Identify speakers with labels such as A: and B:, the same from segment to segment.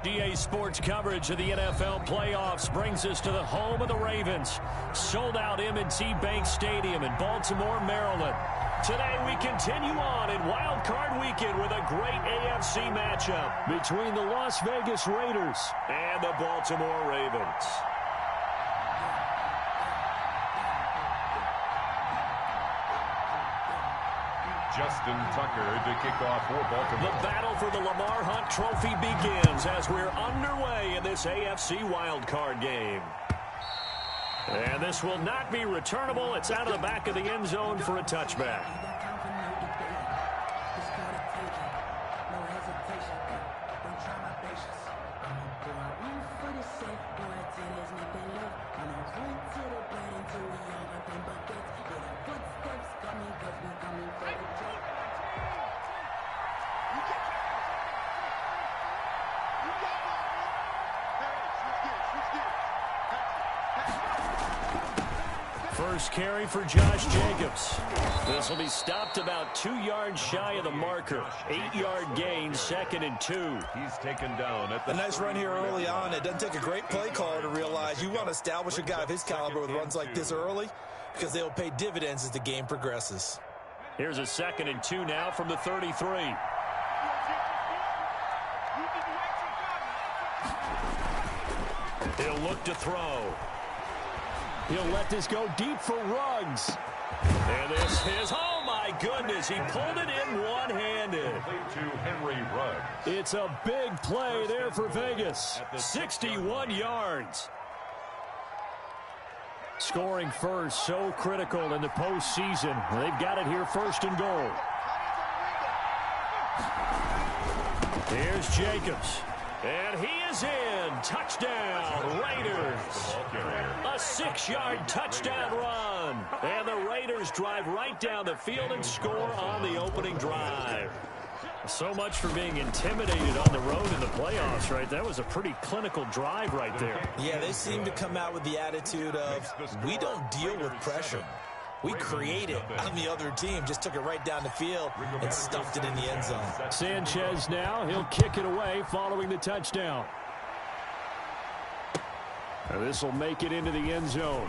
A: EA Sports coverage of the NFL playoffs brings us to the home of the Ravens. Sold out M&T Bank Stadium in Baltimore, Maryland. Today we continue on in Wild Card Weekend with a great AFC matchup between the Las Vegas Raiders and the Baltimore Ravens.
B: Justin Tucker to kick off for Baltimore.
A: The battle for the Lamar Hunt Trophy begins as we're underway in this AFC wildcard game. And this will not be returnable. It's out of the back of the end zone for a touchback. First carry for Josh Jacobs. This will be stopped about 2 yards shy of the marker. 8-yard gain, 2nd and 2.
B: He's taken down at the...
C: A nice run here early on. It doesn't take a great play caller to realize you want to establish a guy of his caliber with runs like this early because they'll pay dividends as the game progresses.
A: Here's a 2nd and 2 now from the 33. He'll look to throw. He'll let this go deep for Ruggs. And this is, oh my goodness, he pulled it in one-handed.
B: To Henry Ruggs.
A: It's a big play there for Vegas. 61 yards. Scoring first, so critical in the postseason. They've got it here, 1st and goal. Here's Jacobs. And he is in. Touchdown, Raiders. A 6-yard touchdown run. And the Raiders drive right down the field and score on the opening drive. So much for being intimidated on the road in the playoffs, right? That was a pretty clinical drive right there.
C: Yeah, they seem to come out with the attitude of, we don't deal with pressure. We create it on the other team. Just took it right down the field and stuffed it in the end zone.
A: Sanchez now. He'll kick it away following the touchdown. This will make it into the end zone.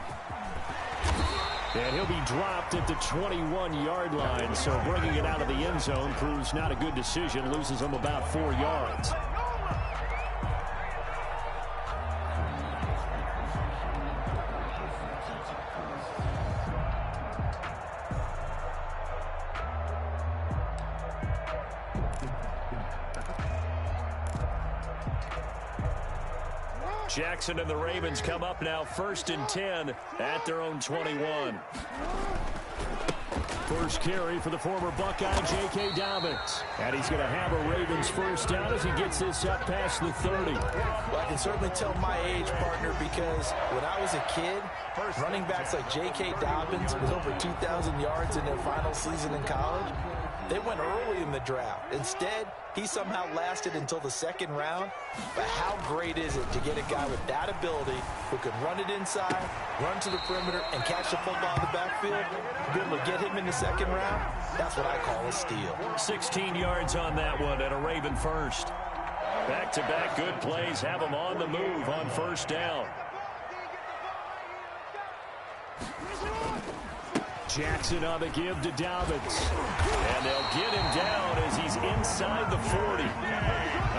A: And he'll be dropped at the 21-yard line. So bringing it out of the end zone proves not a good decision. Loses him about 4 yards. Jackson and the Ravens come up now 1st and 10 at their own 21. First carry for the former Buckeye, J.K. Dobbins. And he's going to have a Ravens first down as he gets this up past the 30.
C: Well, I can certainly tell my age, partner, because when I was a kid, running backs like J.K. Dobbins with over 2,000 yards in their final season in college, they went early in the draft. Instead, he somehow lasted until the 2nd round. But how great is it to get a guy with that ability who can run it inside, run to the perimeter, and catch the football in the backfield? Be able to get him in the 2nd round, that's what I call a steal.
A: 16 yards on that one and a Raven first. Back-to-back good plays have him on the move on 1st down. Jackson on the give to Dobbins. And they'll get him down as he's inside the 40.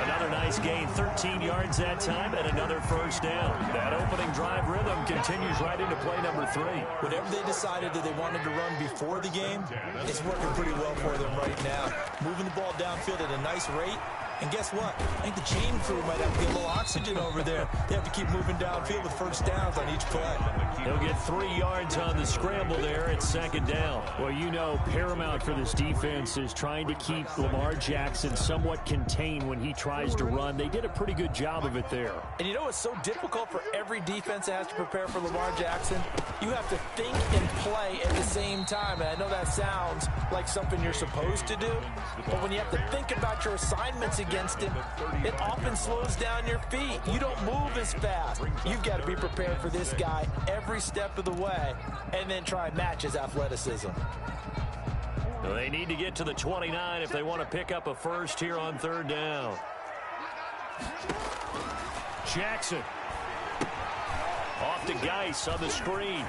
A: Another nice gain, 13 yards that time, and another 1st down. That opening drive rhythm continues right into play number 3.
C: Whatever they decided that they wanted to run before the game, it's working pretty well for them right now. Moving the ball downfield at a nice rate. And guess what? I think the chain crew might have to get a little oxygen over there. They have to keep moving downfield with 1st downs on each play.
A: He'll get 3 yards on the scramble there at 2nd down. Well, you know, paramount for this defense is trying to keep Lamar Jackson somewhat contained when he tries to run. They did a pretty good job of it there.
C: And you know it's so difficult for every defense that has to prepare for Lamar Jackson? You have to think and play at the same time. And I know that sounds like something you're supposed to do. But when you have to think about your assignments against him, it often slows down your feet. You don't move as fast. You've got to be prepared for this guy every step of the way and then try and match his athleticism.
A: They need to get to the 29 if they want to pick up a first here on 3rd down. Jackson. Off to Geis on the screen.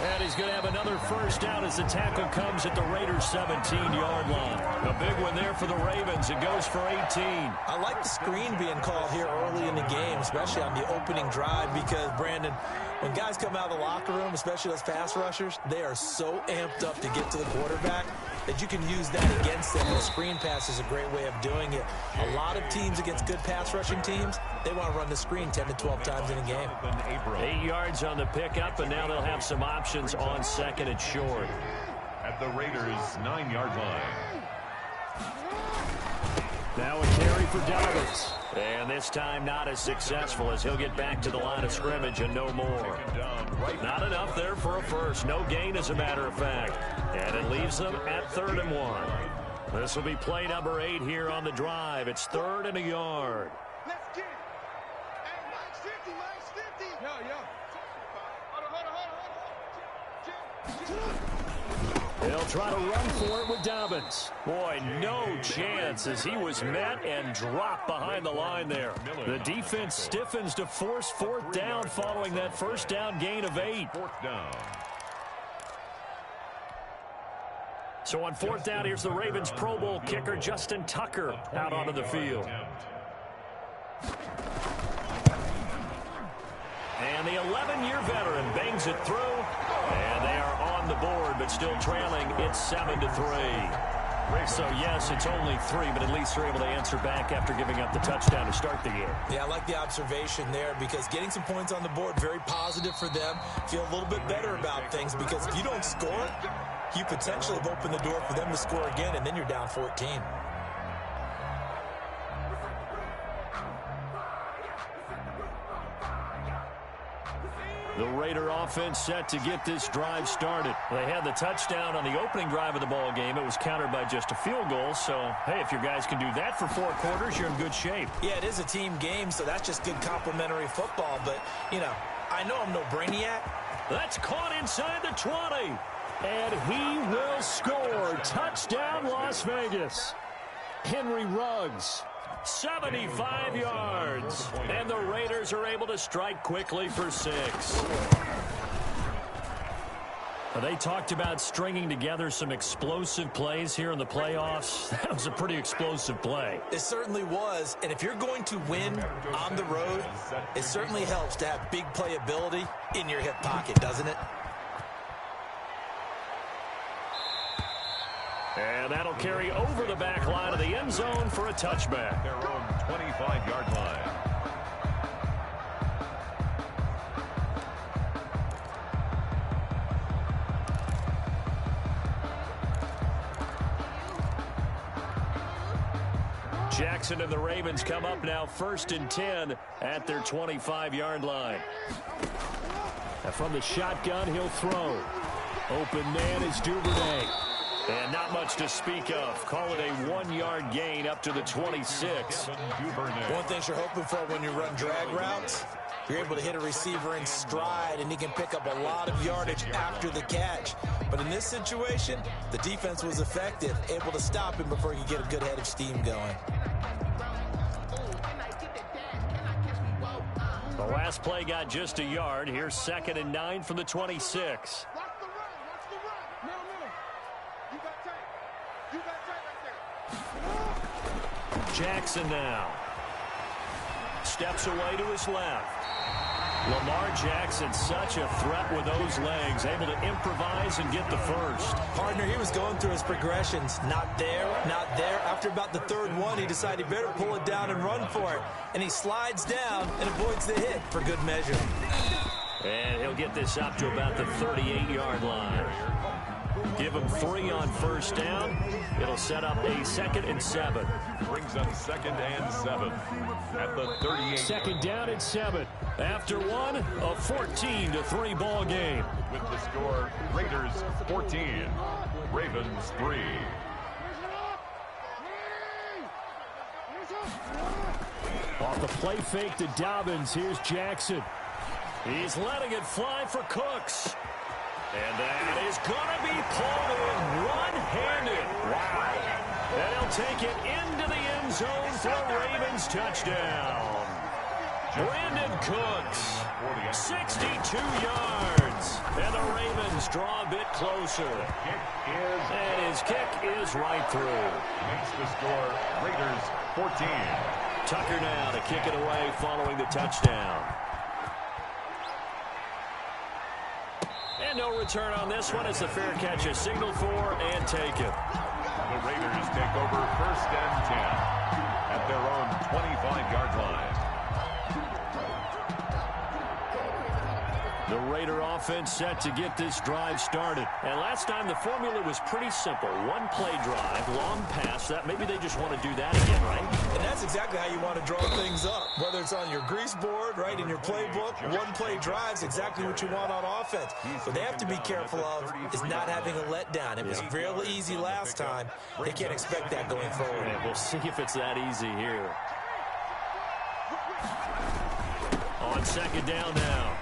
A: And he's going to have another first down as the tackle comes at the Raiders' 17-yard line. A big one there for the Ravens. It goes for 18.
C: I like the screen being called here early in the game, especially on the opening drive, because, Brandon, when guys come out of the locker room, especially those pass rushers, they are so amped up to get to the quarterback that you can use that against them. And a screen pass is a great way of doing it. A lot of teams against good pass rushing teams, they want to run the screen 10 to 12 times in a game.
A: 8 yards on the pickup, and now they'll have some options on second and short.
B: At the Raiders' 9-yard line.
A: Now a carry for Dobbins. And this time not as successful as he'll get back to the line of scrimmage and no more. Not enough there for a first. No gain, as a matter of fact. And it leaves them at 3rd and 1. This will be play number 8 here on the drive. It's 3rd and a yard.
D: Let's get it. Hey, Mike's 50, Mike's 50. Yo. Hold on.
A: They'll try to run for it with Dobbins. Boy, no chance as he was met and dropped behind the line there. The defense stiffens to force 4th down following that first down gain of 8.
B: 4th down.
A: So on 4th down, here's the Ravens Pro Bowl kicker Justin Tucker out onto the field. And the 11-year veteran bangs it through. And they are on the board, but still trailing. It's 7-3. So, yes, it's only 3, but at least they're able to answer back after giving up the touchdown to start the game.
C: Yeah, I like the observation there, because getting some points on the board, very positive for them. Feel a little bit better about things, because if you don't score, you potentially have opened the door for them to score again, and then you're down 14.
A: The Raider offense set to get this drive started. They had the touchdown on the opening drive of the ball game. It was countered by just a field goal. So, hey, if your guys can do that for 4 quarters, you're in good shape.
C: Yeah, it is a team game, so that's just good complimentary football. But, you know, I know I'm no brainiac.
A: That's caught inside the 20. And he will score. Touchdown, Las Vegas. Henry Ruggs. 75 yards. And the Raiders are able to strike quickly for 6. They talked about stringing together some explosive plays here in the playoffs. That was a pretty explosive play.
C: It certainly was. And if you're going to win on the road, it certainly helps to have big playability in your hip pocket, doesn't it?
A: And that'll carry over the back line of the end zone for a touchback.
B: Their own 25-yard line.
A: Jackson and the Ravens come up now 1st and 10 at their 25-yard line. Now from the shotgun, he'll throw. Open man is Duvernay. And not much to speak of. Call it a 1-yard gain up to the 26.
C: One thing you're hoping for when you run drag routes, you're able to hit a receiver in stride, and he can pick up a lot of yardage after the catch. But in this situation, the defense was effective, able to stop him before he could get a good head of steam going.
A: The last play got just a yard. Here's 2nd and 9 from the 26. Jackson now. Steps away to his left. Lamar Jackson, such a threat with those legs, able to improvise and get the first.
C: Partner, he was going through his progressions. Not there, not there. After about the 3rd one, he decided he better pull it down and run for it. And he slides down and avoids the hit for good measure.
A: And he'll get this up to about the 38-yard line. Give him 3 on 1st down. It'll set up a 2nd and 7.
B: Brings up 2nd and 7 at the 38.
A: 2nd down and 7. After one, a 14-3 ball game.
B: With the score, Raiders 14, Ravens 3.
A: Off the play fake to Dobbins, here's Jackson. He's letting it fly for Cooks. And that is going to be pulled in one-handed. Wow. And he'll take it into the end zone for a Ravens touchdown. Brandon Cooks, 62 yards. And the Ravens draw a bit closer. And his kick is right through.
B: Makes the score Raiders 14.
A: Tucker now to kick it away following the touchdown. And no return on this one. It's a fair catch, a signal for, and take it.
B: The Raiders take over 1st and 10 at their own 25-yard line.
A: The Raider offense set to get this drive started. And last time the formula was pretty simple. One play drive, long pass. That maybe they just want to do that again, right?
C: And that's exactly how you want to draw things up. Whether it's on your grease board, right, in your playbook, one play drives exactly what you want on offense. What they have to be careful of is not having a letdown. It was fairly easy last time. They can't expect that going forward.
A: Yeah, we'll see if it's that easy here. On 2nd down now.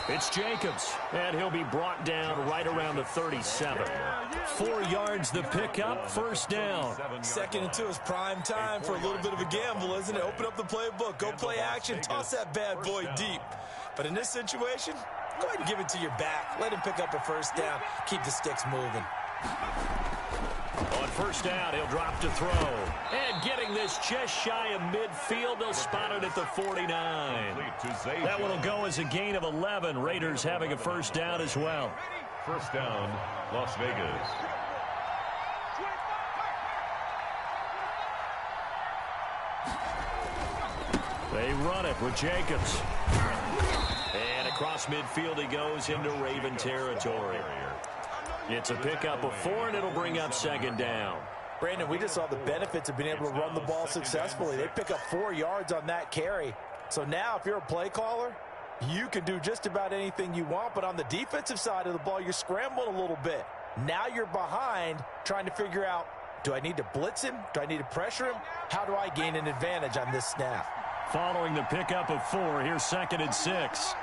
A: It's Jacobs, and he'll be brought down right around the 37. 4 yards the pickup, 1st down.
C: 2nd and 2 is prime time for a little bit of a gamble, isn't it? Open up the playbook, go play action, toss that bad boy deep. But in this situation, go ahead and give it to your back. Let him pick up a 1st down. Keep the sticks moving.
A: On 1st down, he'll drop to throw. And getting this just shy of midfield, they'll spot it at the 49. That one will go as a gain of 11. Raiders having a 1st down as well.
B: 1st down, Las Vegas.
A: They run it with Jacobs. And across midfield he goes into Raven territory. It's a pickup of 4, and it'll bring up 2nd down.
C: Brandon, we just saw the benefits of being able to run the ball successfully. They pick up 4 yards on that carry. So now if you're a play caller, you can do just about anything you want. But on the defensive side of the ball, you're scrambling a little bit. Now you're behind trying to figure out, do I need to blitz him? Do I need to pressure him? How do I gain an advantage on this snap?
A: Following the pickup of 4, here's 2nd and 6.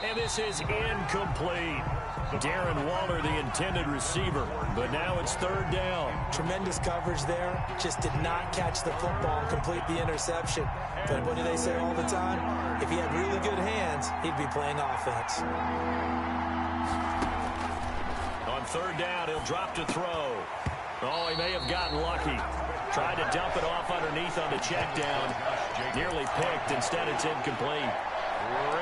A: And this is incomplete. Darren Waller, the intended receiver, but now it's 3rd down.
C: Tremendous coverage there. Just did not catch the football and complete the interception. But what do they say all the time? If he had really good hands, he'd be playing offense.
A: On 3rd down, he'll drop to throw. Oh, he may have gotten lucky. Tried to dump it off underneath on the check down. Nearly picked. Instead, it's incomplete.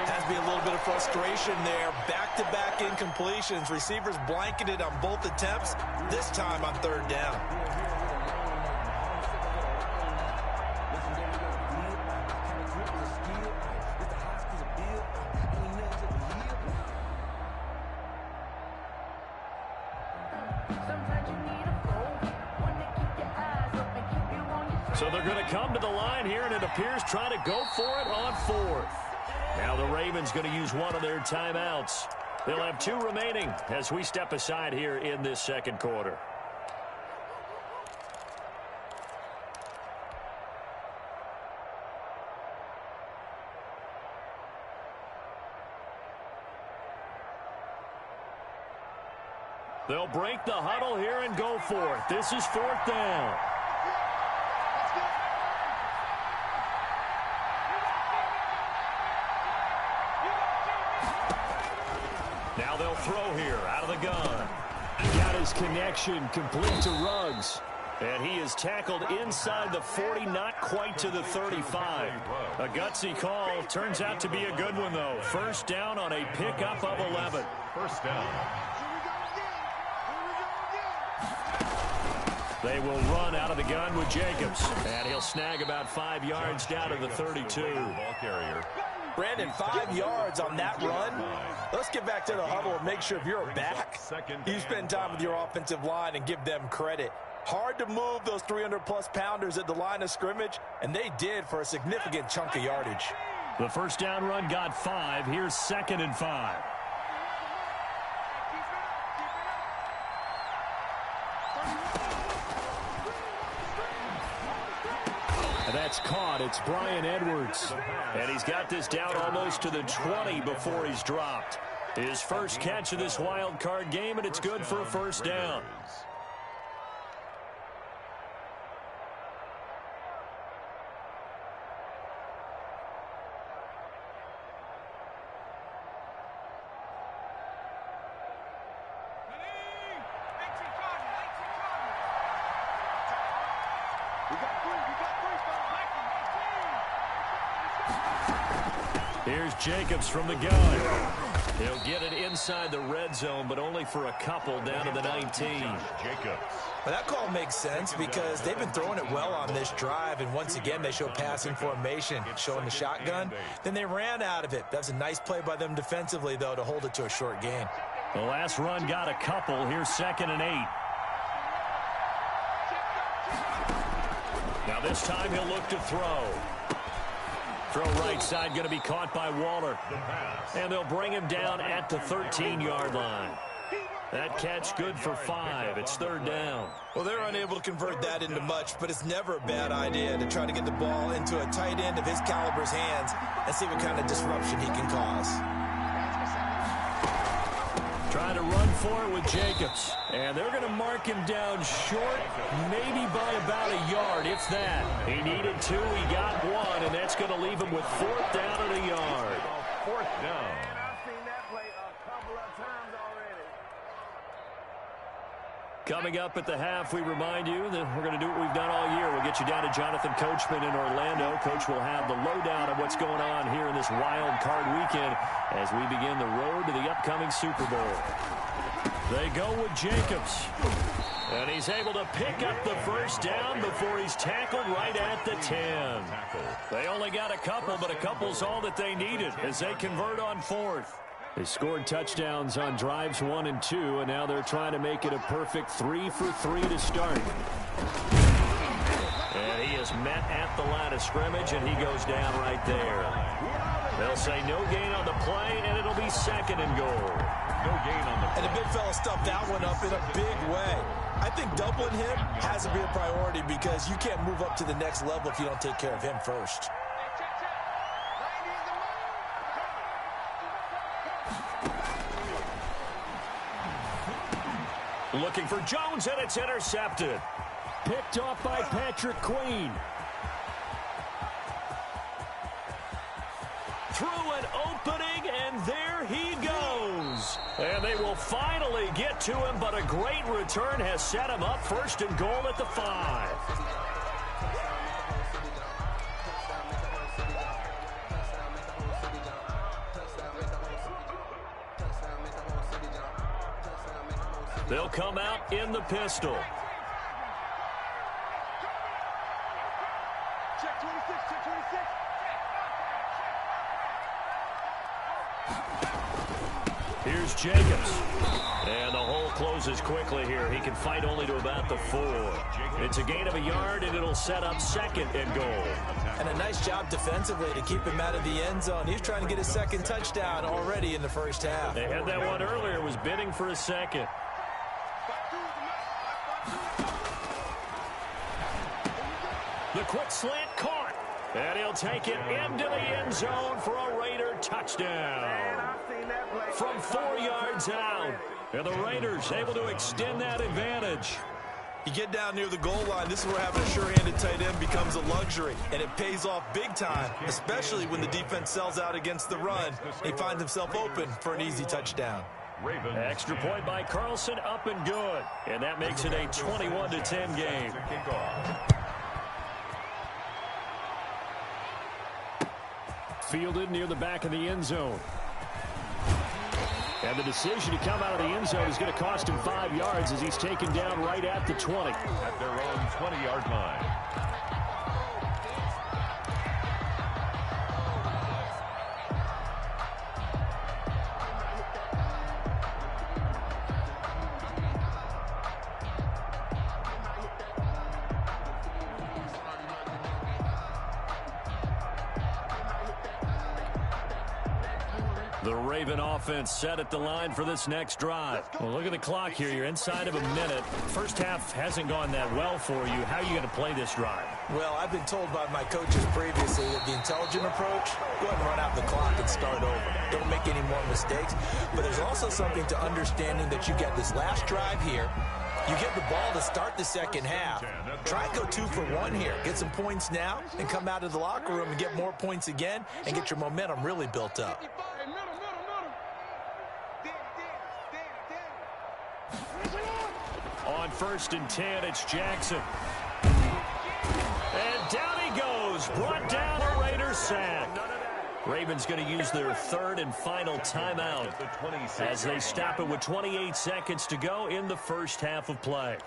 C: Has to be a little bit of frustration there. Back-to-back incompletions. Receivers blanketed on both attempts, this time on 3rd down.
A: So they're going to come to the line here, and it appears trying to go for it on 4th. Now the Ravens going to use one of their timeouts. They'll have 2 remaining as we step aside here in this 2nd quarter. They'll break the huddle here and go for it. This is 4th down. Now they'll throw here out of the gun. Got his connection complete to Ruggs. And he is tackled inside the 40, not quite to the 35. A gutsy call. Turns out to be a good one, though. 1st down on a pickup of 11.
B: 1st down.
A: They will run out of the gun with Jacobs. And he'll snag about 5 yards down to the 32.
B: Ball carrier.
C: Brandon, 5 yards on that run. Let's get back to the huddle and make sure if you're a back, you spend time with your offensive line and give them credit. Hard to move those 300-plus pounders at the line of scrimmage, and they did for a significant chunk of yardage.
A: The 1st down run got 5. Here's 2nd and 5. That's caught. It's Brian Edwards. And he's got this down almost to the 20 before he's dropped. His first catch of this wild card game, and it's good for a first down. Here's Jacobs from the gun. He'll get it inside the red zone, but only for a couple down to the 19.
B: Jacobs.
C: But that call makes sense because they've been throwing it well on this drive, and once again they show passing formation, showing the shotgun. Then they ran out of it. That's a nice play by them defensively, though, to hold it to a short gain.
A: The last run got a couple. Here's 2nd and 8. Now this time he'll look to throw. Throw right side, going to be caught by Waller. And they'll bring him down at the 13-yard line. That catch good for 5. It's 3rd down.
C: Well, they're unable to convert that into much, but it's never a bad idea to try to get the ball into a tight end of his caliber's hands and see what kind of disruption he can cause.
A: Trying to run for it with Jacobs. And they're going to mark him down short, maybe by about a yard, if that. He needed 2, he got 1, and that's going to leave him with 4th down and a yard.
B: 4th down.
D: I've seen that play a couple of times already.
A: Coming up at the half, we remind you that we're going to do what we've done all year. We'll get you down to Jonathan Coachman in Orlando. Coach will have the lowdown of what's going on here in this wild card weekend as we begin the road to the upcoming Super Bowl. They go with Jacobs. And he's able to pick up the first down before he's tackled right at the 10. They only got a couple, but a couple's all that they needed as they convert on 4th. They scored touchdowns on drives 1 and 2, and now they're trying to make it a perfect 3 for 3 to start. And he is met at the line of scrimmage, and he goes down right there. They'll say no gain on the play, and it'll be 2nd and goal.
B: No gain on the play.
C: And the big fella stuffed that one up in a big way. I think doubling him has to be a priority because you can't move up to the next level if you don't take care of him first.
A: Looking for Jones, and it's intercepted. Picked off by Patrick Queen. Through an opening, and there he goes. And they will finally get to him, but a great return has set him up 1st and goal at the 5. They'll come out in the pistol.
D: Check 26, check 26.
A: Here's Jacobs. And the hole closes quickly here. He can fight only to about the 4. It's a gain of a yard, and it'll set up 2nd and goal.
C: And a nice job defensively to keep him out of the end zone. He's trying to get his 2nd touchdown already in the first half.
A: They had that one earlier, was bidding for a 2nd. The quick slant caught. And he'll take it into the end zone for a Raider touchdown. From 4 yards out. And the Raiders able to extend that advantage.
C: You get down near the goal line, this is where having a sure-handed tight end becomes a luxury. And it pays off big time, especially when the defense sells out against the run. He finds himself open for an easy touchdown.
A: Extra point by Carlson, up and good. And that makes it a 21-10 game. Fielded near the back of the end zone. And the decision to come out of the end zone is going to cost him 5 yards as he's taken down right at the 20.
B: At their own 20-yard line.
A: The Raven offense set at the line for this next drive. Well, look at the clock here. You're inside of a minute. First half hasn't gone that well for you. How are you going to play this drive?
C: Well, I've been told by my coaches previously that the intelligent approach, go ahead and run out the clock and start over. Don't make any more mistakes. But there's also something to understanding that you get this last drive here. You get the ball to start the second half. Try and go 2 for 1 here. Get some points now and come out of the locker room and get more points again and get your momentum really built up.
A: On 1st and 10, it's Jackson. And down he goes. Brought down a Raiders sack. Ravens going to use their 3rd and final timeout as they stop it with 28 seconds to go in the first half of play.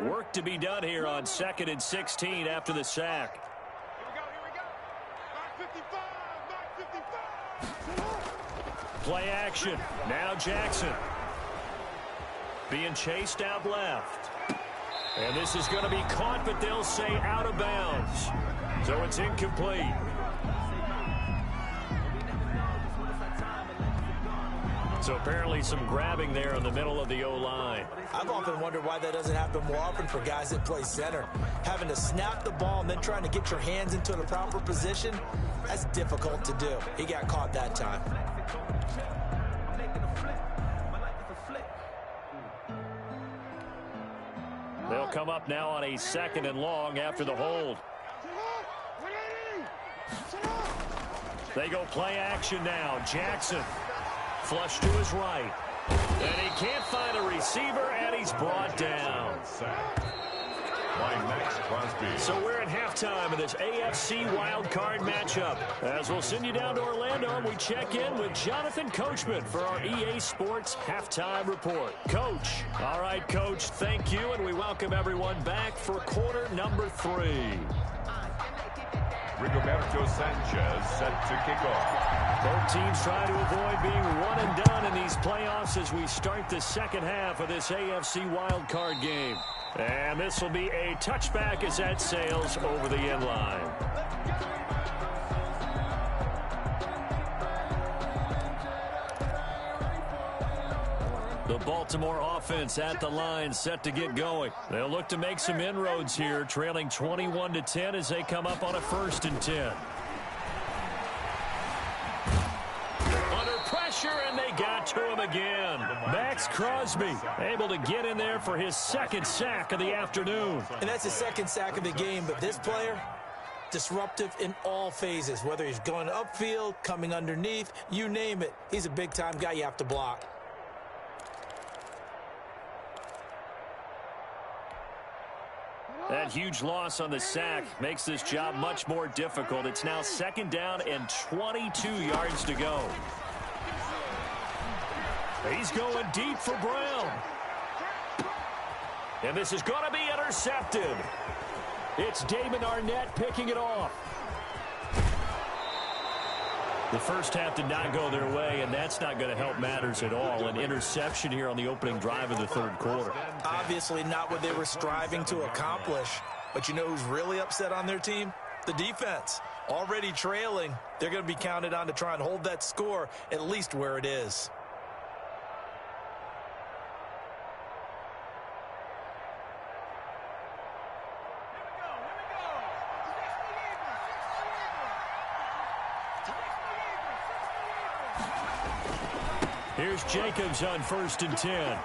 A: Work to be done here on 2nd and 16 after the sack. Play action. Now Jackson. Being chased out left. And this is going to be caught, but they'll say out of bounds. So it's incomplete. So apparently some grabbing there in the middle of the O-line.
C: I've often wondered why that doesn't happen more often for guys that play center. Having to snap the ball and then trying to get your hands into the proper position, that's difficult to do. He got caught that time.
A: They'll come up now on a 2nd and long after the hold. They go play action now. Jackson. Flush to his right. And he can't find a receiver, and he's brought down. So we're at halftime of this AFC wildcard matchup. As we'll send you down to Orlando, and we check in with Jonathan Coachman for our EA Sports Halftime Report. Coach. All right, Coach, thank you, and we welcome everyone back for quarter number 3.
B: Rigoberto Sanchez set to kick off.
A: Both teams try to avoid being one and done in these playoffs as we start the second half of this AFC wildcard game. And this will be a touchback as that sails over the end line. The Baltimore offense at the line, set to get going. They'll look to make some inroads here, trailing 21-10 as they come up on a 1st and 10. Under pressure, and they got to him again. Max Crosby able to get in there for his 2nd sack of the afternoon.
C: And that's his 2nd sack of the game, but this player, disruptive in all phases, whether he's going upfield, coming underneath, you name it. He's a big-time guy you have to block.
A: That huge loss on the sack makes this job much more difficult. It's now 2nd down and 22 yards to go. He's going deep for Brown. And this is going to be intercepted. It's Damon Arnett picking it off. The first half did not go their way, and that's not going to help matters at all. An interception here on the opening drive of the 3rd quarter.
C: Obviously not what they were striving to accomplish. But you know who's really upset on their team? The defense. Already trailing. They're going to be counted on to try and hold that score at least where it is.
A: Here's Jacobs on 1st and 10.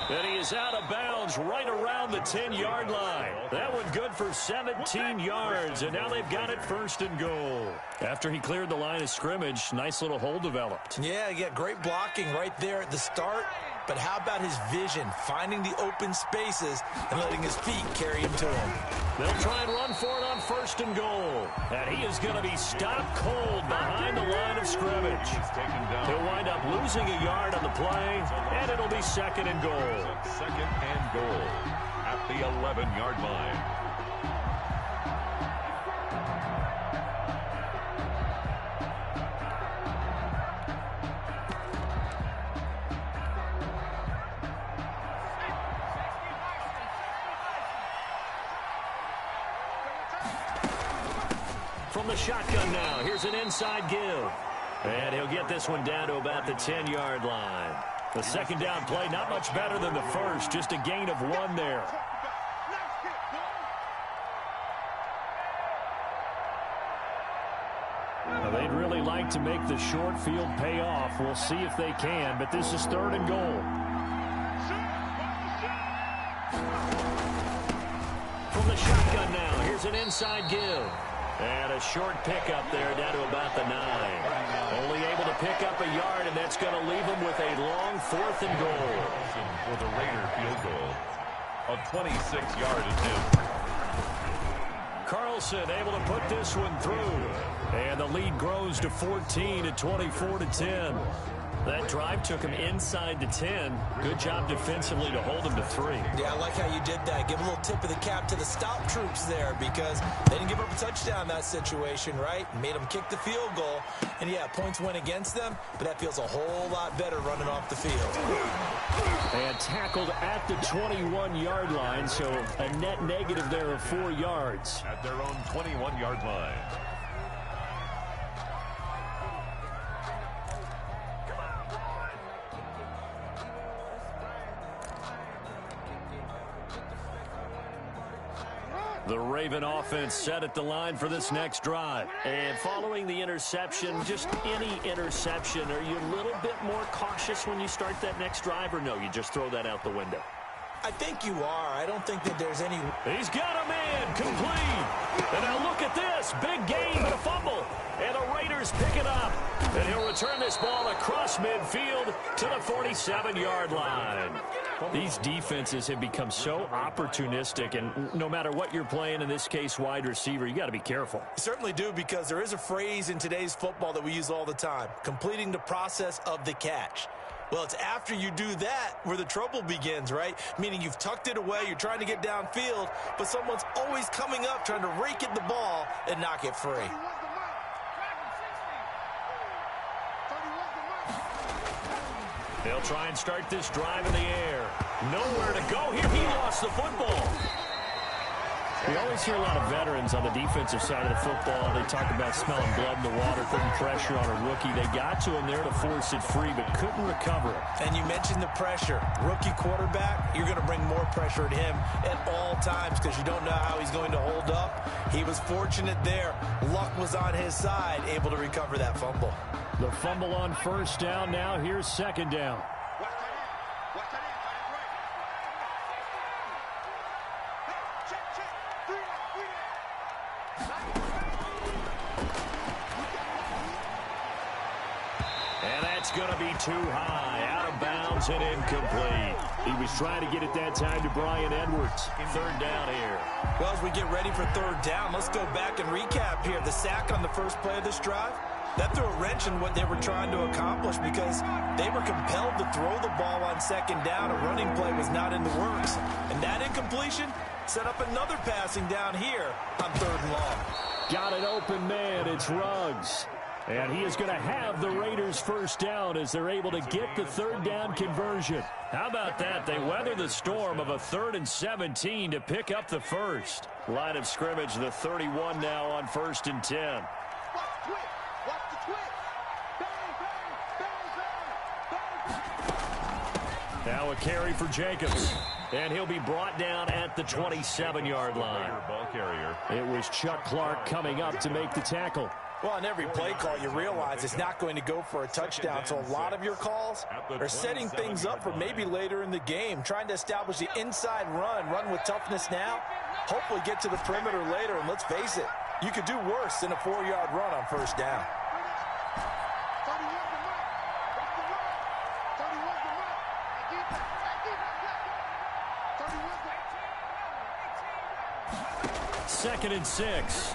A: And he is out of bounds right around the 10-yard line. That one good for 17 yards, and now they've got it 1st and goal. After he cleared the line of scrimmage, nice little hole developed.
C: Yeah, he got great blocking right there at the start. But how about his vision, finding the open spaces and letting his feet carry him to him?
A: They'll try and run for it on 1st and goal. And he is going to be stopped cold behind the line of scrimmage. He'll wind up losing a yard on the play, and it'll be 2nd and goal.
B: 2nd and goal at the 11-yard line.
A: From the shotgun now, here's an inside give. And he'll get this one down to about the 10-yard line. The second down play, not much better than the first, just a gain of 1 there. Well, they'd really like to make the short field pay off. We'll see if they can, but this is 3rd and goal. From the shotgun now, here's an inside give. And a short pickup there down to about the 9. Only able to pick up a yard, and that's going to leave them with a long 4th and goal.
B: For the Raider field goal, a 26-yard attempt.
A: Carlson able to put this one through. And the lead grows to 14 at 24-10. That drive took him inside the 10. Good job defensively to hold him to 3.
C: Yeah, I like how you did that. Give a little tip of the cap to the stop troops there because they didn't give up a touchdown in that situation, right? Made them kick the field goal. And, yeah, points went against them, but that feels a whole lot better running off the field.
A: And tackled at the 21-yard line, so a net negative there of 4 yards.
B: At their own 21-yard line.
A: The Raven offense set at the line for this next drive. And following the interception, just any interception, are you a little bit more cautious when you start that next drive, or no, you just throw that out the window?
C: I think you are. I don't think that there's any...
A: He's got a man, complete. And now look at this, big gain, but a fumble. And the Raiders pick it up. And he'll return this ball across midfield to the 47-yard line. These defenses have become so opportunistic, and no matter what you're playing, in this case wide receiver, you got to be careful.
C: You certainly do, because there is a phrase in today's football that we use all the time, completing the process of the catch. Well, it's after you do that where the trouble begins, right? Meaning you've tucked it away, you're trying to get downfield, but someone's always coming up trying to rake at the ball and knock it free.
A: They'll try and start this drive in the air. Nowhere to go here. He lost the football. We always hear a lot of veterans on the defensive side of the football. They talk about smelling blood in the water, putting pressure on a rookie. They got to him there to force it free, but couldn't recover it.
C: And you mentioned the pressure. Rookie quarterback, you're going to bring more pressure at him at all times because you don't know how he's going to hold up. He was fortunate there. Luck was on his side, able to recover that fumble.
A: The fumble on first down. Now here's second down. And that's going to be too high. Out of bounds and incomplete. He was trying to get it that time to Brian Edwards. Third down here.
C: Well, as we get ready for third down, let's go back and recap here. The sack on the first play of this drive, that threw a wrench in what they were trying to accomplish because they were compelled to throw the ball on second down. A running play was not in the works. And that incompletion set up another passing down here on third and long.
A: Got an open man. It's Ruggs. And he is going to have the Raiders first down as they're able to get the third down conversion. How about that? They weather the storm of a 3rd and 17 to pick up the first. Line of scrimmage, the 31 now on 1st and 10. Now a carry for Jacobs. And he'll be brought down at the 27-yard line.
B: Ball carrier.
A: It was Chuck Clark coming up to make the tackle.
C: Well, on every play call, you realize it's not going to go for a touchdown. So a lot of your calls are setting things up for maybe later in the game, trying to establish the inside run with toughness now, hopefully get to the perimeter later. And let's face it, you could do worse than a 4-yard run on first down.
A: Second and 6.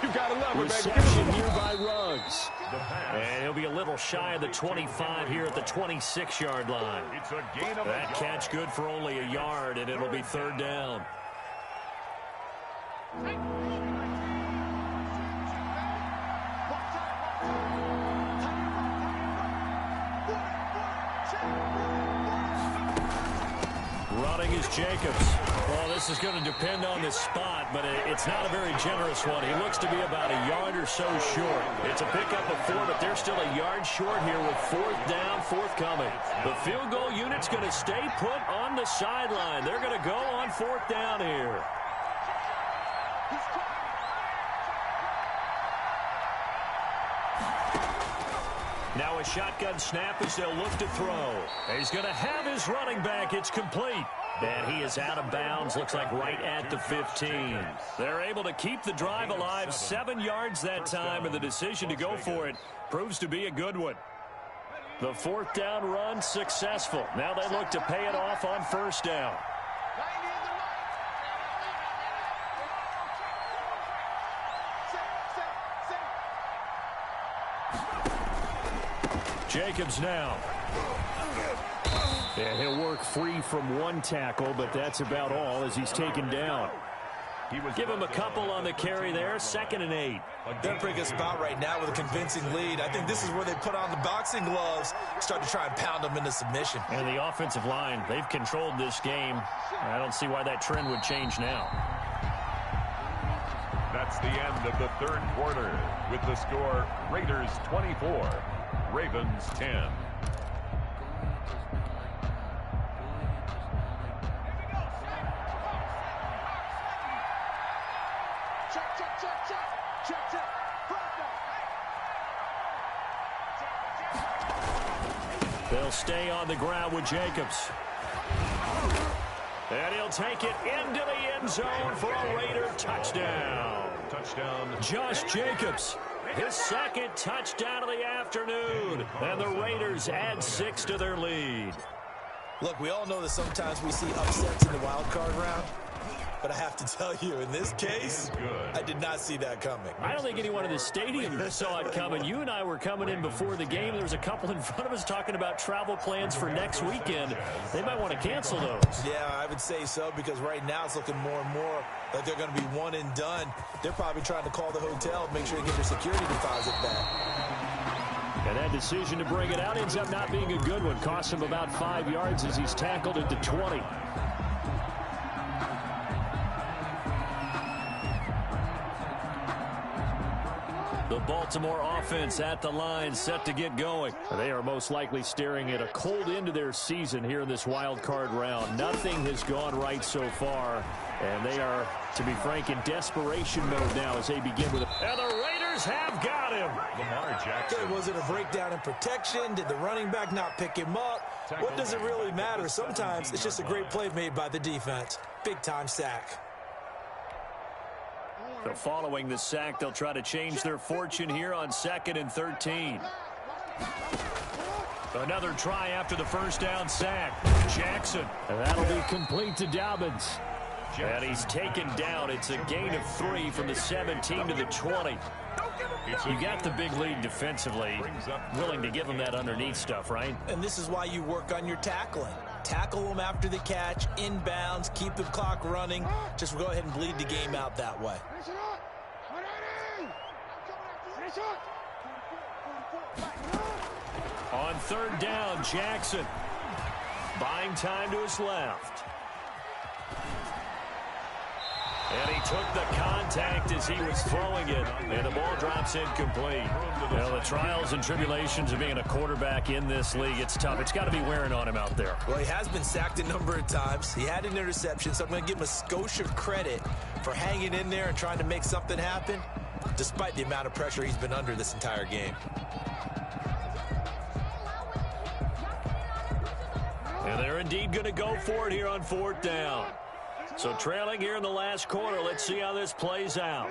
B: You've got to love it, baby.
A: Reception here by Ruggs. And he'll be a little shy of the 25 here at the 26-yard line.
B: It's a gain of
A: that catch good for only a yard, and it'll be third down. Running is Jacobs. Well, this is going to depend on the spot, but it's not a very generous one. He looks to be about a yard or so short. It's a pickup of 4, but they're still a yard short here with 4th down forthcoming. The field goal unit's going to stay put on the sideline. They're going to go on 4th down here. Now a shotgun snap as they'll look to throw. He's going to have his running back. It's complete. And he is out of bounds, looks like right at the 15. They're able to keep the drive alive, 7 yards that time, and the decision to go for it proves to be a good one. The 4th down run successful. Now they look to pay it off on 1st down. Jacobs now. And he'll work free from 1 tackle, but that's about all as he's taken down. Give him a couple on the carry there, 2nd and 8.
C: They're in a pretty good spot right now with a convincing lead. I think this is where they put on the boxing gloves, start to try and pound them into submission.
A: And the offensive line, they've controlled this game. I don't see why that trend would change now.
B: That's the end of the 3rd quarter with the score Raiders 24, Ravens 10.
A: They'll stay on the ground with Jacobs. And he'll take it into the end zone for a Raider touchdown. Josh Jacobs, his 2nd touchdown of the afternoon. And the Raiders add 6 to their lead.
C: Look, we all know that sometimes we see upsets in the wild card round. But I have to tell you, in this case, I did not see that coming.
A: I don't think anyone in the stadium saw it coming. You and I were coming in before the game. There was a couple in front of us talking about travel plans for next weekend. They might want to cancel those.
C: Yeah, I would say so, because right now it's looking more and more like they're going to be one and done. They're probably trying to call the hotel, make sure they get their security deposit back.
A: And that decision to bring it out ends up not being a good one. Costs him about 5 yards as he's tackled at the 20. The Baltimore offense at the line, set to get going. They are most likely staring at a cold end to their season here in this wild card round. Nothing has gone right so far, and they are, to be frank, in desperation mode now as they begin with it. And the Raiders have got him.
B: Lamar Jackson.
C: Was it a breakdown in protection? Did the running back not pick him up? What does it really matter? Sometimes it's just a great play made by the defense. Big-time sack.
A: So following the sack, they'll try to change their fortune here on 2nd and 13. Another try after the 1st down sack. Jackson. And that'll be complete to Dobbins. And he's taken down. It's a gain of 3 from the 17 to the 20. You got the big lead defensively. Willing to give him that underneath stuff, right?
C: And this is why you work on your tackling. Tackle them after the catch, inbounds, keep the clock running. Just go ahead and bleed the game out that way.
A: On 3rd down, Jackson. Buying time to his left. And he took the contact as he was throwing it, and the ball drops incomplete. Well, the trials and tribulations of being a quarterback in this league, it's tough. It's got to be wearing on him out there.
C: Well, he has been sacked a number of times. He had an interception, so I'm going to give him a skosh of credit for hanging in there and trying to make something happen, despite the amount of pressure he's been under this entire game.
A: And they're indeed going to go for it here on 4th down. So trailing here in the last quarter. Let's see how this plays out.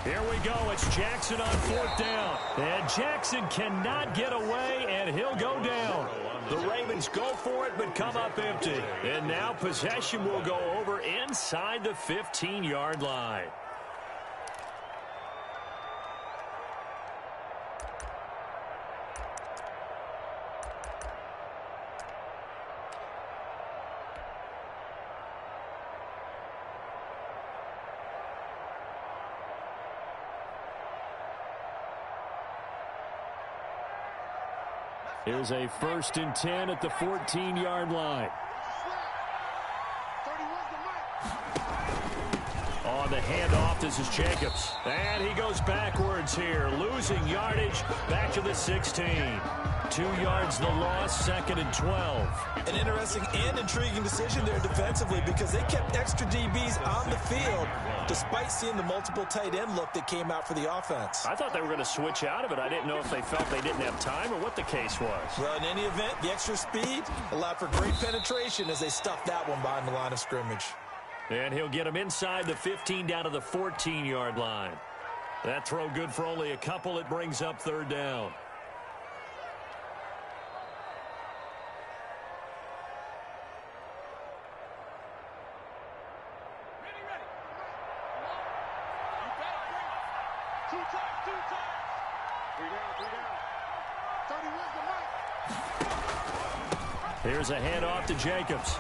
A: Here we go. It's Jackson on 4th down. And Jackson cannot get away, and he'll go down. The Ravens go for it, but come up empty. And now possession will go over inside the 15-yard line. Here's a 1st and 10 at the 14-yard line. On the handoff, this is Jacobs. And he goes backwards here, losing yardage back to the 16. 2 yards the loss, 2nd and 12.
C: An interesting and intriguing decision there defensively because they kept extra DBs on the field despite seeing the multiple tight end look that came out for the offense.
A: I thought they were going to switch out of it. I didn't know if they felt they didn't have time or what the case was.
C: Well, in any event, the extra speed allowed for great penetration as they stuffed that one behind the line of scrimmage.
A: And he'll get him inside the 15 down to the 14-yard line. That throw good for only a couple. It brings up 3rd down. Here's a handoff to Jacobs.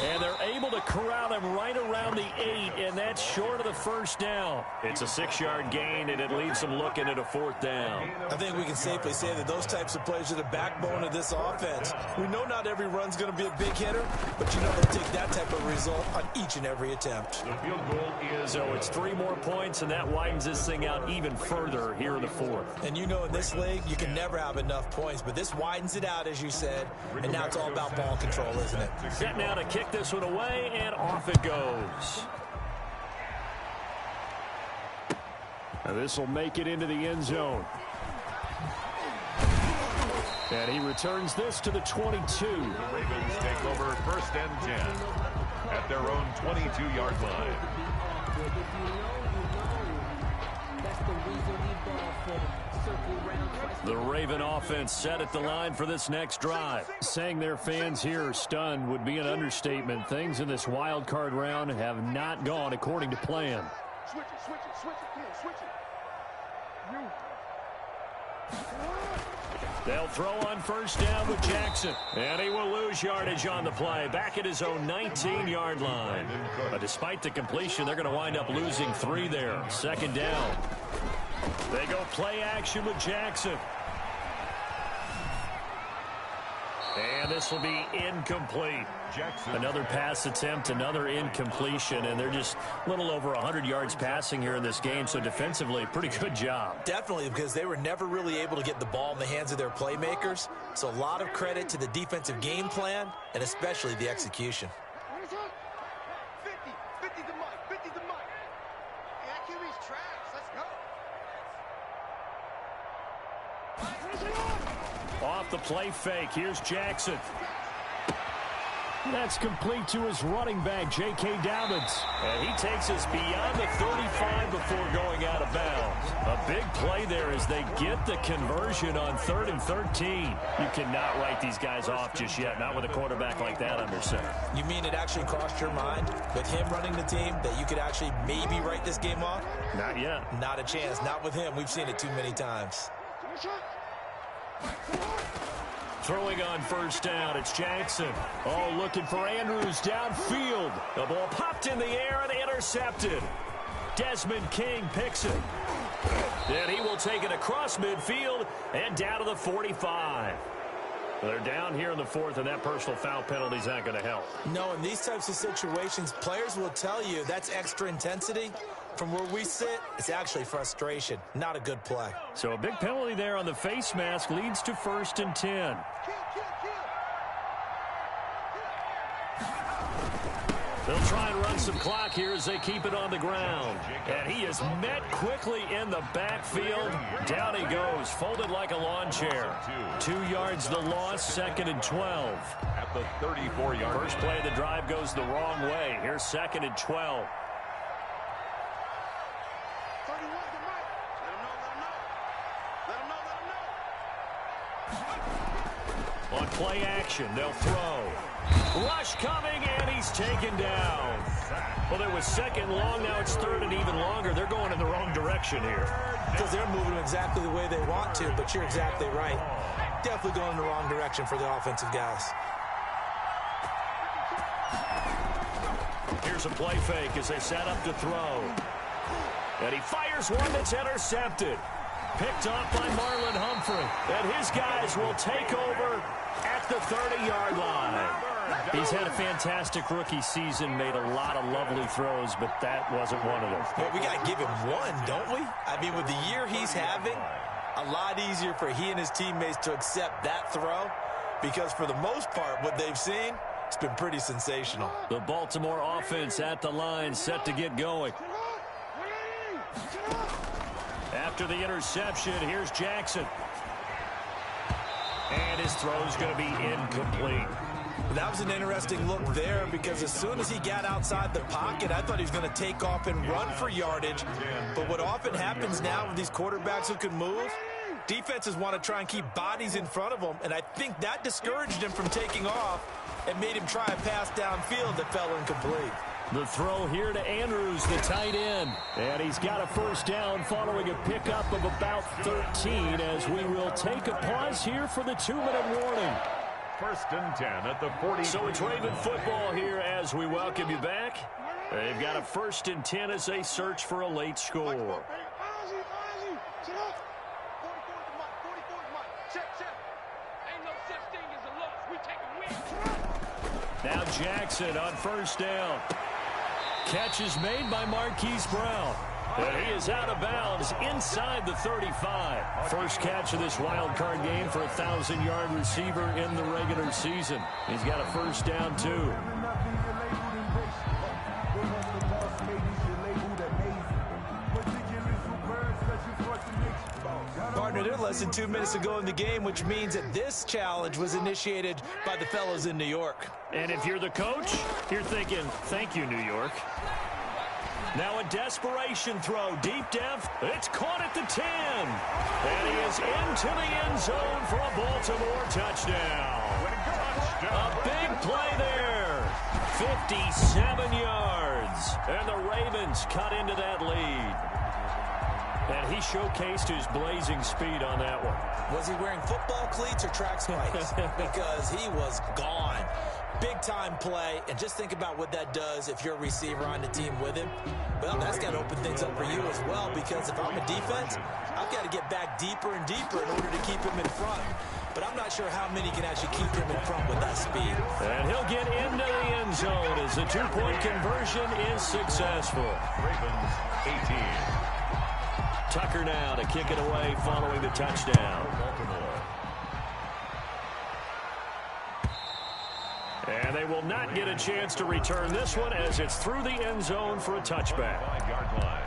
A: And they're able to corral him right around the 8, and that's short of the 1st down. It's a 6-yard gain, and it leaves them looking at a 4th down.
C: I think we can safely say that those types of plays are the backbone of this offense. We know not every run's going to be a big hitter, but you know they'll take that type of result on each and every attempt.
B: The field goal is...
A: So it's 3 more points, and that widens this thing out even further here in the 4th.
C: And you know in this league, you can never have enough points, but this widens it out, as you said, and now it's all about ball control, isn't it?
A: Set now to kick this one away, and off it goes. Now this will make it into the end zone. And he returns this to the 22.
B: The Ravens take over 1st and 10 at their own 22-yard line.
A: The Raven offense set at the line for this next drive. Saying their fans here are stunned would be an understatement. Things in this wild card round have not gone according to plan.
D: Switch it, switch it, switch it. Come on, switch it.
A: They'll throw on 1st down with Jackson. And he will lose yardage on the play. Back at his own 19-yard line. But despite the completion, they're going to wind up losing 3 there. 2nd down. They go play action with Jackson. And this will be incomplete.
B: Jackson.
A: Another pass attempt, another incompletion, and they're just a little over 100 yards passing here in this game, so defensively, pretty good job.
C: Definitely, because they were never really able to get the ball in the hands of their playmakers, so a lot of credit to the defensive game plan, and especially the execution.
D: 50 the mic, 50 the mic. Hey, that QB's trash. Let's go.
A: Off the play fake, here's Jackson. That's complete to his running back, J.K. Dobbins. And he takes us beyond the 35 before going out of bounds. A big play there as they get the conversion on 3rd and 13. You cannot write these guys off just yet, not with a quarterback like that under center.
C: You mean it actually crossed your mind with him running the team that you could actually maybe write this game off?
A: Not yet.
C: Not a chance. Not with him. We've seen it too many times.
A: Throwing on 1st down, it's Jackson. Oh, looking for Andrews downfield. The ball popped in the air and intercepted. Desmond King picks it. And he will take it across midfield and down to the 45. They're down here in the 4th, and that personal foul penalty is not going to help.
C: No, in these types of situations, players will tell you that's extra intensity. From where we sit, it's actually frustration. Not a good play.
A: So a big penalty there on the face mask leads to 1st and 10. They'll try and run some clock here as they keep it on the ground. And he is met quickly in the backfield. Down he goes, folded like a lawn chair. 2 yards the loss, 2nd and 12.
B: At the 34-yard line.
A: First play of the drive goes the wrong way. Here's 2nd and 12. On play action, they'll throw. Rush coming, and he's taken down. Well, there was 2nd long, now it's 3rd and even longer. They're going in the wrong direction here.
C: Because they're moving exactly the way they want to, but you're exactly right. Definitely going in the wrong direction for the offensive guys.
A: Here's a play fake as they set up to throw. And he fires one that's intercepted. Picked off by Marlon Humphrey. And his guys will take over at the 30-yard line. He's had a fantastic rookie season, made a lot of lovely throws, but that wasn't one of them.
C: Well, we got to give him one, don't we? I mean, with the year he's having, a lot easier for he and his teammates to accept that throw because for the most part, what they've seen, it's been pretty sensational.
A: The Baltimore offense at the line, set to get going. After the interception, here's Jackson. And his throw's going to be incomplete.
C: That was an interesting look there because as soon as he got outside the pocket, I thought he was going to take off and run for yardage. But what often happens now with these quarterbacks who can move, defenses want to try and keep bodies in front of them, and I think that discouraged him from taking off and made him try a pass downfield that fell incomplete.
A: The throw here to Andrews, the tight end. And he's got a first down following a pickup of about 13 as we will take a pause here for the 2-minute warning.
B: First and 10 at the 40.
A: So it's Raven football here as we welcome you back. They've got a first and 10 as they search for a late score. Now Jackson on first down. Catch is made by Marquise Brown. And he is out of bounds inside the 35. First catch of this wild card game for a 1,000-yard receiver in the regular season. He's got a first down, too.
C: Partner, they're less than 2 minutes ago in the game, which means that this challenge was initiated by the fellas in New York.
A: And if you're the coach, you're thinking, thank you, New York. Now a desperation throw deep depth. It's caught at the 10. And he is into the end zone for a Baltimore touchdown. A big play there. 57 yards. And the Ravens cut into that lead. And he showcased his blazing speed on that one.
C: Was he wearing football cleats or track spikes? Because he was gone. Big-time play, and just think about what that does if you're a receiver on the team with him. Well, that's got to open things up for you as well, because if I'm a defense, I've got to get back deeper and deeper in order to keep him in front. But I'm not sure how many can actually keep him in front with that speed.
A: And he'll get into the end zone as the two-point conversion is successful.
B: Ravens 18.
A: Tucker now to kick it away following the touchdown. And they will not get a chance to return this one as it's through the end zone for a touchback.
B: 5-yard line.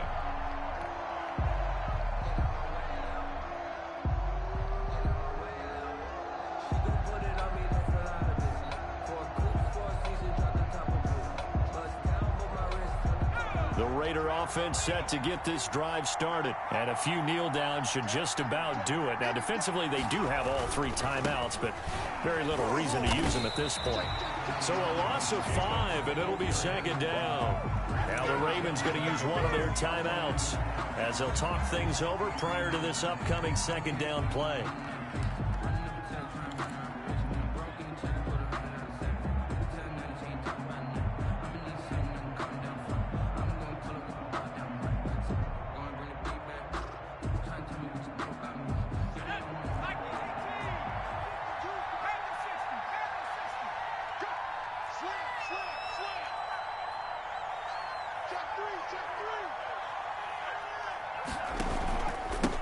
A: The Raider offense set to get this drive started. And a few kneel downs should just about do it. Now, defensively, they do have all 3 timeouts, but very little reason to use them at this point. So a loss of 5, and it'll be second down. Now the Ravens going to use one of their timeouts as they'll talk things over prior to this upcoming second down play.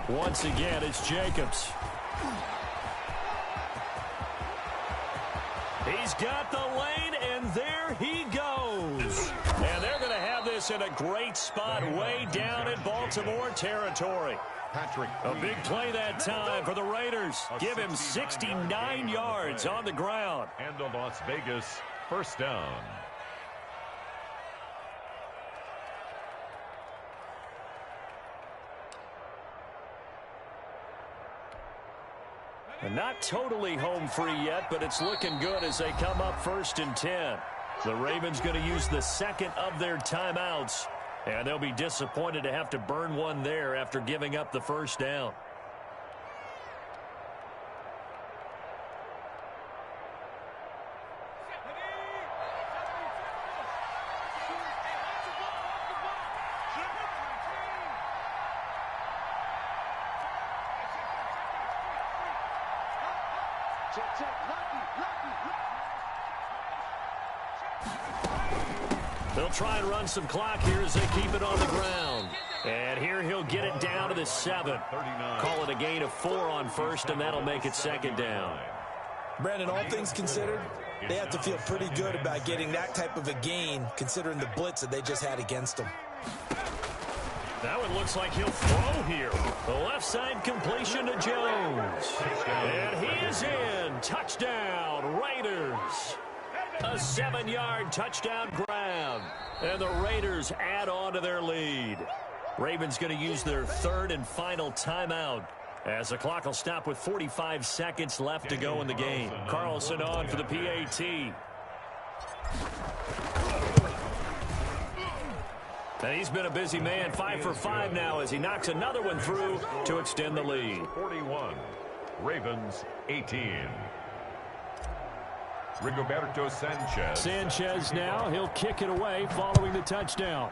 A: Once again, it's Jacobs. He's got the lane, and there he goes. And they're going to have this in a great spot way down in Baltimore territory. A big play that time for the Raiders. Give him 69 yards on the ground.
B: And a Las Vegas first down.
A: And not totally home free yet, but it's looking good as they come up first and 10. The Ravens going to use the second of their timeouts, and they'll be disappointed to have to burn one there after giving up the first down. They'll try and run some clock here as they keep it on the ground. And here he'll get it down to the 7. Call it a gain of 4 on first, and that'll make it second down.
C: Brandon, all things considered, they have to feel pretty good about getting that type of a gain, considering the blitz that they just had against them.
A: That one looks like he'll throw here. The left side completion to Jones. And he is in. Touchdown, Raiders. A 7-yard touchdown grab. And the Raiders add on to their lead. Ravens going to use their 3rd and final timeout, as the clock will stop with 45 seconds left to go in the game. Carlson on for the PAT. And he's been a busy man, 5 for 5 now as he knocks another one through to extend the lead.
B: 41, Ravens 18. Rigoberto Sanchez.
A: Sanchez now, he'll kick it away following the touchdown.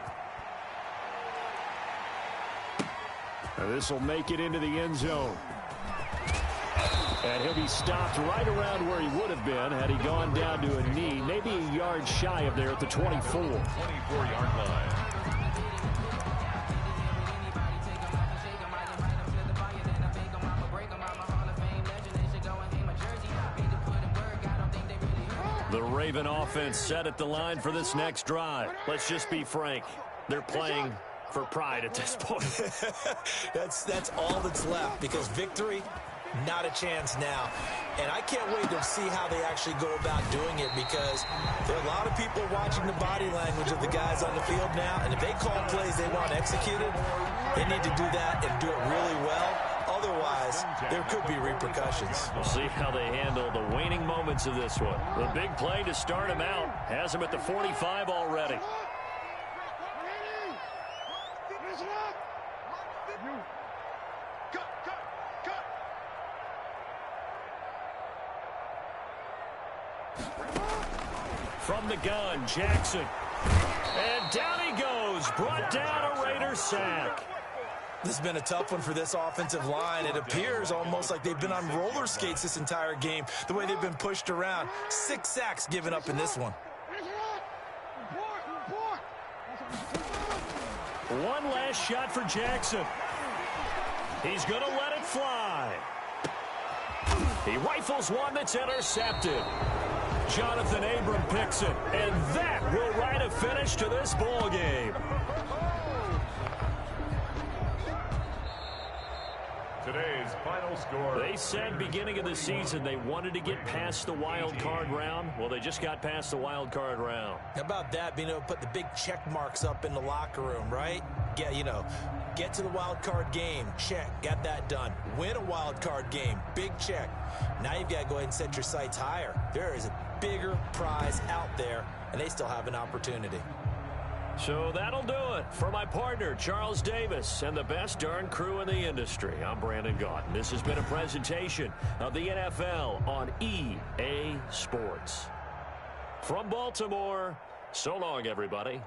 A: And this will make it into the end zone. And he'll be stopped right around where he would have been had he gone down to a knee, maybe a yard shy of there at the 24.
B: 24-yard line.
A: The Raven offense set at the line for this next drive. Let's just be frank. They're playing for pride at this point.
C: That's all that's left, because victory, not a chance now. And I can't wait to see how they actually go about doing it, because there are a lot of people watching the body language of the guys on the field now, and if they call plays they want executed, they need to do that and do it really well. Otherwise, there could be repercussions.
A: We'll see how they handle the waning moments of this one. The big play to start him out has him at the 45 already. From the gun, Jackson. And down he goes. Brought down a Raiders sack.
C: This has been a tough one for this offensive line. It appears almost like they've been on roller skates this entire game, the way they've been pushed around. 6 sacks given up in this one.
A: One last shot for Jackson. He's going to let it fly. He rifles one that's intercepted. Jonathan Abram picks it, and that will write a finish to this ball game.
B: Today's final score.
A: They said beginning of the season they wanted to get past the wild card round. Well, they just got past the wild card round.
C: How about that, being able to put the big check marks up in the locker room, right? Get to the wild card game, check, got that done. Win a wild card game, big check. Now you've got to go ahead and set your sights higher. There is a bigger prize out there, and they still have an opportunity.
A: So that'll do it for my partner, Charles Davis, and the best darn crew in the industry. I'm Brandon Gaunt. This has been a presentation of the NFL on EA Sports. From Baltimore, so long, everybody.